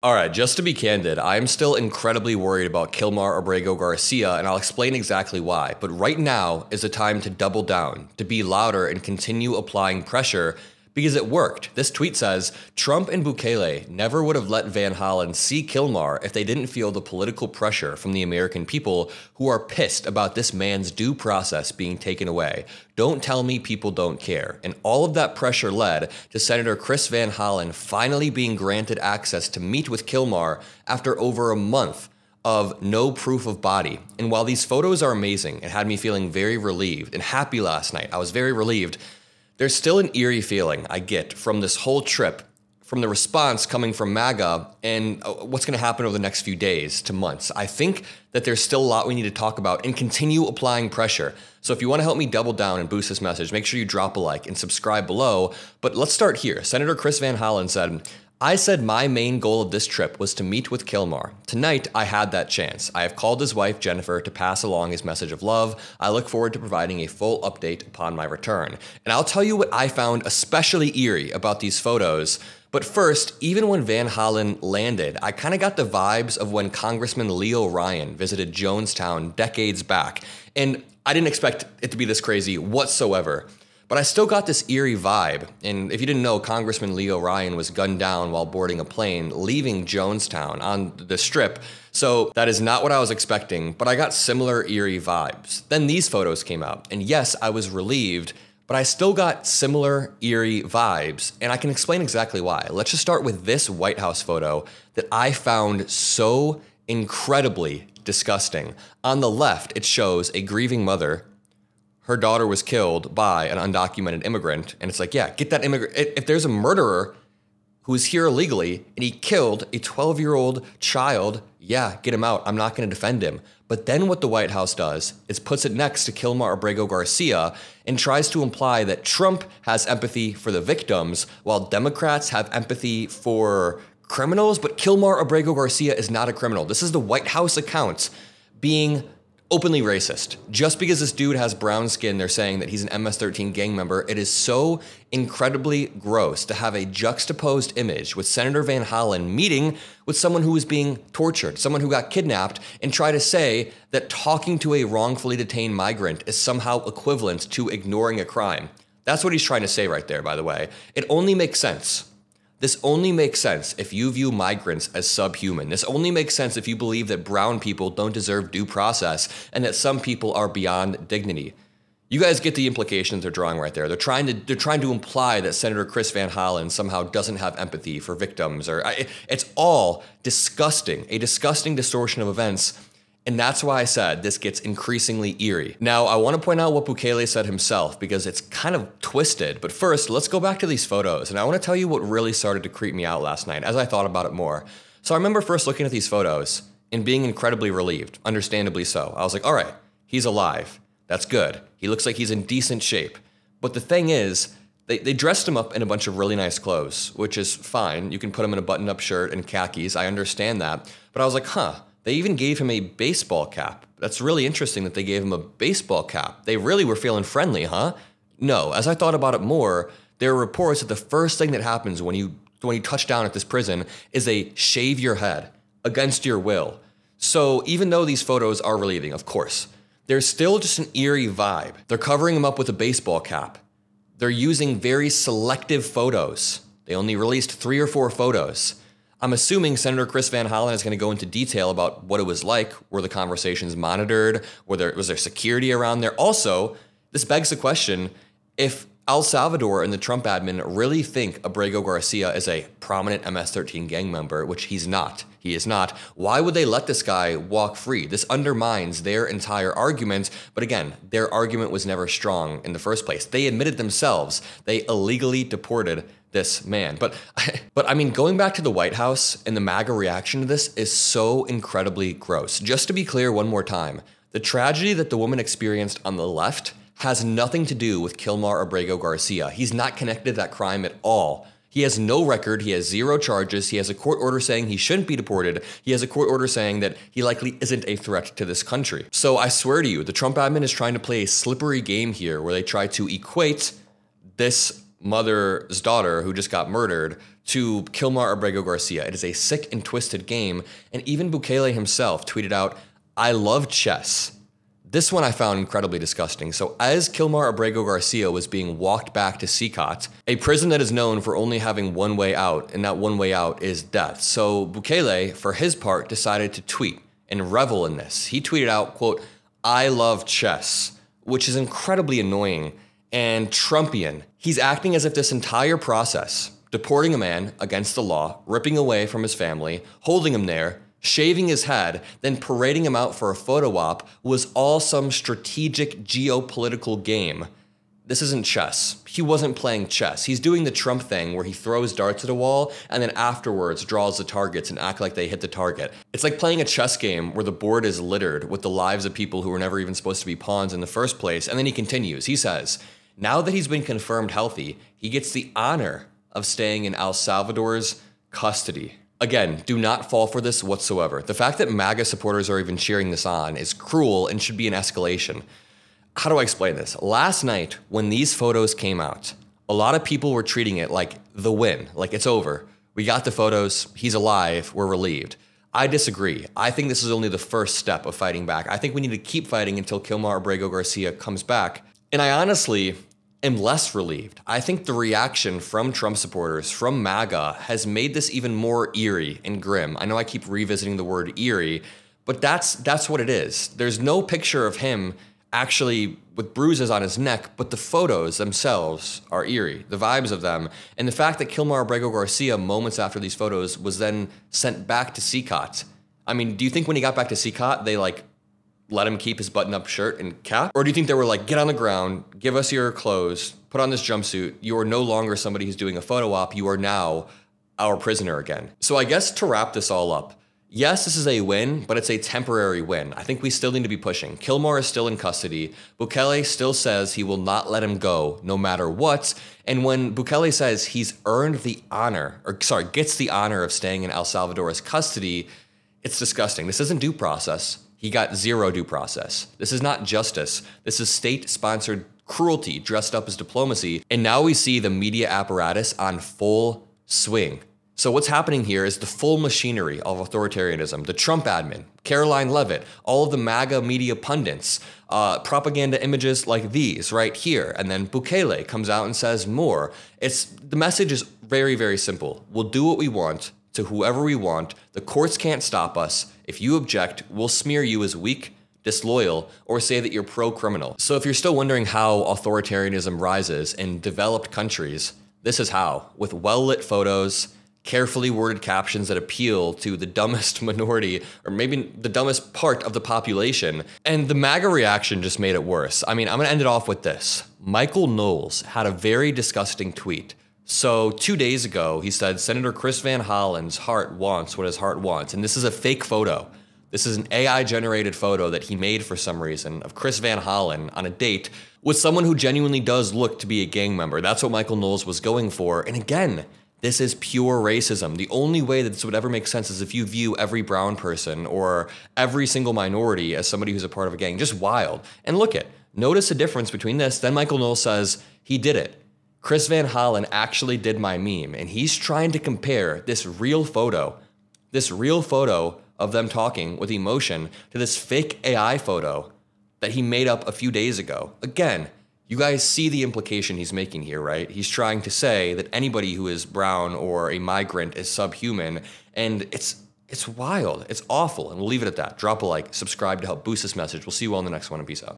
Alright, just to be candid, I'm still incredibly worried about Kilmar Abrego Garcia, and I'll explain exactly why. But right now is the time to double down, to be louder and continue applying pressure, because it worked. This tweet says, Trump and Bukele never would have let Van Hollen see Kilmar if they didn't feel the political pressure from the American people who are pissed about this man's due process being taken away. Don't tell me people don't care. And all of that pressure led to Senator Chris Van Hollen finally being granted access to meet with Kilmar after over a month of no proof of body. And while these photos are amazing, it had me feeling very relieved and happy last night. I was very relieved. There's still an eerie feeling I get from this whole trip, from the response coming from MAGA and what's going to happen over the next few days to months. I think that there's still a lot we need to talk about and continue applying pressure. So if you want to help me double down and boost this message, make sure you drop a like and subscribe below. But let's start here. Senator Chris Van Hollen said, I said my main goal of this trip was to meet with Kilmar. Tonight, I had that chance. I have called his wife, Jennifer, to pass along his message of love. I look forward to providing a full update upon my return. And I'll tell you what I found especially eerie about these photos. But first, even when Van Hollen landed, I kind of got the vibes of when Congressman Leo Ryan visited Jonestown decades back. And I didn't expect it to be this crazy whatsoever. But I still got this eerie vibe, and if you didn't know, Congressman Leo Ryan was gunned down while boarding a plane leaving Jonestown on the Strip, so that is not what I was expecting, but I got similar eerie vibes. Then these photos came out, and yes, I was relieved, but I still got similar eerie vibes, and I can explain exactly why. Let's just start with this White House photo that I found so incredibly disgusting. On the left, it shows a grieving mother. Her daughter was killed by an undocumented immigrant. And it's like, yeah, get that immigrant. If there's a murderer who is here illegally and he killed a 12-year-old child, yeah, get him out. I'm not going to defend him. But then what the White House does is puts it next to Kilmar Abrego Garcia and tries to imply that Trump has empathy for the victims while Democrats have empathy for criminals. But Kilmar Abrego Garcia is not a criminal. This is the White House account being openly racist. Just because this dude has brown skin, they're saying that he's an MS-13 gang member. It is so incredibly gross to have a juxtaposed image with Senator Van Hollen meeting with someone who was being tortured, someone who got kidnapped, and try to say that talking to a wrongfully detained migrant is somehow equivalent to ignoring a crime. That's what he's trying to say right there, by the way. It only makes sense. This only makes sense if you view migrants as subhuman. This only makes sense if you believe that brown people don't deserve due process and that some people are beyond dignity. You guys get the implications they're drawing right there. They're trying to imply that Senator Chris Van Hollen somehow doesn't have empathy for victims, or it's all disgusting, a disgusting distortion of events. And that's why I said this gets increasingly eerie. Now, I want to point out what Bukele said himself because it's kind of twisted. But first, let's go back to these photos. And I want to tell you what really started to creep me out last night as I thought about it more. So I remember first looking at these photos and being incredibly relieved, understandably so. I was like, all right, he's alive. That's good. He looks like he's in decent shape. But the thing is, they dressed him up in a bunch of really nice clothes, which is fine. You can put him in a button-up shirt and khakis. I understand that. But I was like, huh. They even gave him a baseball cap. That's really interesting that they gave him a baseball cap. They really were feeling friendly, huh? No, as I thought about it more, there are reports that the first thing that happens when you touch down at this prison is they shave your head against your will. So even though these photos are relieving, of course, there's still just an eerie vibe. They're covering him up with a baseball cap. They're using very selective photos. They only released 3 or 4 photos. I'm assuming Senator Chris Van Hollen is going to go into detail about what it was like. Were the conversations monitored? Was there security around there? Also, this begs the question, if El Salvador and the Trump admin really think Abrego Garcia is a prominent MS-13 gang member, which he is not, why would they let this guy walk free? This undermines their entire argument. But again, their argument was never strong in the first place. They admitted themselves they illegally deported this man. But I mean, going back to the White House and the MAGA reaction to this is so incredibly gross. Just to be clear one more time, the tragedy that the woman experienced on the left has nothing to do with Kilmar Abrego Garcia. He's not connected to that crime at all. He has no record. He has 0 charges. He has a court order saying he shouldn't be deported. He has a court order saying that he likely isn't a threat to this country. So I swear to you, the Trump admin is trying to play a slippery game here where they try to equate this mother's daughter who just got murdered to Kilmar Abrego Garcia. It is a sick and twisted game. And even Bukele himself tweeted out, "I love chess." This one I found incredibly disgusting. So as Kilmar Abrego Garcia was being walked back to Sikot, a prison that is known for only having one way out, and that one way out is death. So Bukele, for his part, decided to tweet and revel in this. He tweeted out, quote, "I love chess," which is incredibly annoying and Trumpian. He's acting as if this entire process, deporting a man against the law, ripping away from his family, holding him there, shaving his head, then parading him out for a photo op, was all some strategic geopolitical game. This isn't chess. He wasn't playing chess. He's doing the Trump thing where he throws darts at a wall and then afterwards draws the targets and act like they hit the target. It's like playing a chess game where the board is littered with the lives of people who were never even supposed to be pawns in the first place. And then he continues. He says, now that he's been confirmed healthy, he gets the honor of staying in El Salvador's custody. Again, do not fall for this whatsoever. The fact that MAGA supporters are even cheering this on is cruel and should be an escalation. How do I explain this? Last night, when these photos came out, a lot of people were treating it like the win, like it's over. We got the photos, he's alive, we're relieved. I disagree. I think this is only the first step of fighting back. I think we need to keep fighting until Kilmar Abrego Garcia comes back. And I honestly am less relieved. I think the reaction from Trump supporters, from MAGA, has made this even more eerie and grim. I know I keep revisiting the word eerie, but that's what it is. There's no picture of him actually with bruises on his neck, but the photos themselves are eerie, the vibes of them. And the fact that Kilmar Abrego Garcia, moments after these photos, was then sent back to Sikot. I mean, do you think when he got back to Sikot, they let him keep his button-up shirt and cap? Or do you think they were like, get on the ground, give us your clothes, put on this jumpsuit, you are no longer somebody who's doing a photo op, you are now our prisoner again. So I guess to wrap this all up, yes, this is a win, but it's a temporary win. I think we still need to be pushing. Kilmar is still in custody. Bukele still says he will not let him go no matter what. And when Bukele says he's earned the honor, gets the honor of staying in El Salvador's custody, it's disgusting. This isn't due process. He got zero due process. This is not justice. This is state-sponsored cruelty dressed up as diplomacy. And now we see the media apparatus on full swing. So what's happening here is the full machinery of authoritarianism. The Trump admin, Caroline Leavitt, all of the MAGA media pundits, propaganda images like these right here. And then Bukele comes out and says more. The message is very, very simple. We'll do what we want to whoever we want. The courts can't stop us. If you object, we'll smear you as weak, disloyal, or say that you're pro-criminal. So if you're still wondering how authoritarianism rises in developed countries, this is how. With well-lit photos, carefully worded captions that appeal to the dumbest minority, or maybe the dumbest part of the population. And the MAGA reaction just made it worse. I mean, I'm gonna end it off with this. Michael Knowles had a very disgusting tweet. So 2 days ago, he said, Senator Chris Van Hollen's heart wants what his heart wants. And this is a fake photo. This is an AI-generated photo that he made for some reason of Chris Van Hollen on a date with someone who genuinely does look to be a gang member. That's what Michael Knowles was going for. And again, this is pure racism. The only way that this would ever make sense is if you view every brown person or every single minority as somebody who's a part of a gang. Just wild. And notice the difference between this. Then Michael Knowles says, he did it. Chris Van Hollen actually did my meme, and he's trying to compare this real photo of them talking with emotion to this fake AI photo that he made up a few days ago. Again, you guys see the implication he's making here, right? He's trying to say that anybody who is brown or a migrant is subhuman, and it's wild, it's awful, and we'll leave it at that. Drop a like, subscribe to help boost this message. We'll see you all in the next one, and peace out.